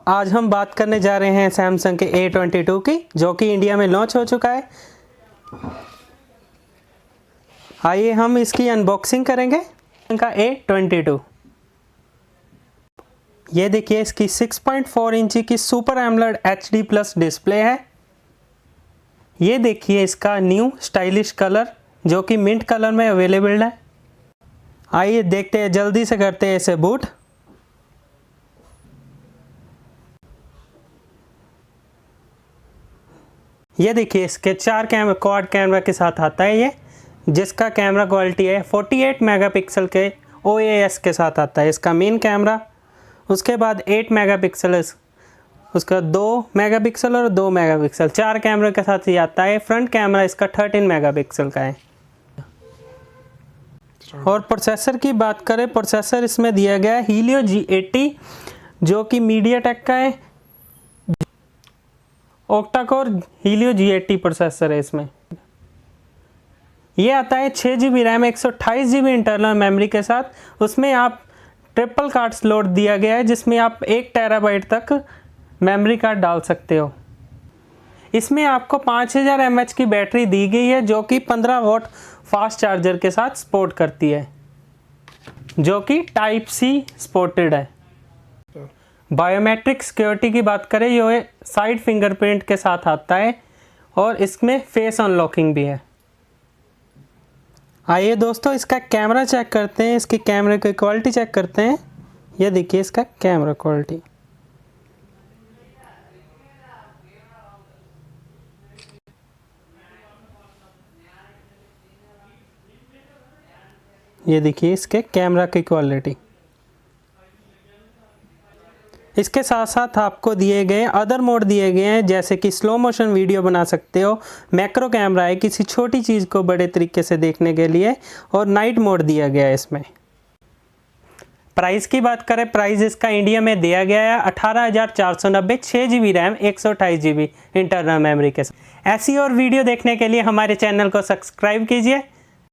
आज हम बात करने जा रहे हैं सैमसंग के A22 की, जो कि इंडिया में लॉन्च हो चुका है। आइए हम इसकी अनबॉक्सिंग करेंगे। इनका A22, ये देखिए इसकी 6.4 इंची की super AMOLED HD plus display है। ये देखिए इसका न्यू स्टाइलिश कलर जो कि मिंट कलर में अवेलेबल है। आइए देखते हैं, जल्दी से करते हैं इसे बूट। ये देखिए इसके 4 क्वाड कैमरा के साथ आता है ये, जिसका कैमरा क्वालिटी है 48 मेगापिक्सल के OIS के साथ आता है इसका मेन कैमरा। उसके बाद 8 मेगापिक्सल है उसका, 2 मेगापिक्सल और 2 मेगापिक्सल 4 कैमरे के साथ ही आता है। फ्रंट कैमरा इसका 13 मेगापिक्सल का है। और प्रोसेसर की बात करें, प्रोसेसर इसमें दिया गया है Helio G80 जो कि MediaTek का है। Octa core Helio G80 processor है इसमें। ये आता है 6GB RAM 128GB internal memory के साथ। उसमें आप ट्रिपल कार्ड स्लॉट दिया गया है, जिसमें आप 1 टेराबाइट तक मेमोरी कार्ड डाल सकते हो। इसमें आपको 5000 mAh की बैटरी दी गई है, जो कि 15 वॉट फास्ट चार्जर के साथ सपोर्ट करती है, जो कि Type-C सपोर्टेड है। बायोमेट्रिक सिक्योरिटी की बात करें, ये साइड फिंगरप्रिंट के साथ आता है और इसमें फेस अनलॉकिंग भी है। आइए दोस्तों इसका कैमरा चेक करते हैं, इसकी कैमरे की क्वालिटी चेक करते हैं। ये देखिए इसका कैमरा क्वालिटी। ये देखिए इसके कैमरा की क्वालिटी। इसके साथ साथ आपको दिए गए अदर मोड दिए गए हैं, जैसे कि स्लो मोशन वीडियो बना सकते हो, मैक्रो कैमरा है किसी छोटी चीज़ को बड़े तरीके से देखने के लिए, और नाइट मोड दिया गया है इसमें। प्राइस की बात करें, प्राइस इसका इंडिया में दिया गया है 18,490, 6GB RAM 128GB internal memory के साथ। ऐसी और वीडियो देखने के लिए हमारे चैनल को सब्सक्राइब कीजिए।